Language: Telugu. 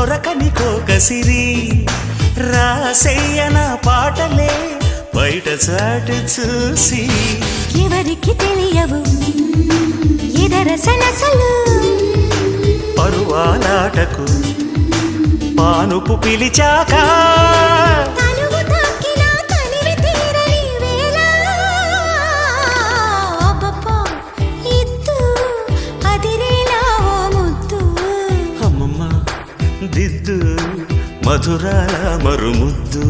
దొరకని కోకసిరి రాసేయన పాటలే బయట చాటు చూసి ఎవరికి తెలియవు ఎదరసనసలు పరువాలాటకు పానుపు పిలిచాక తనువు తాకినా తనివి తీరని వేళ అబ్బబ్బా ఇద్దు అదిరేలా ఓ ముద్దు అమ్మమ్మ దిద్దు మధురాల మరుముద్దు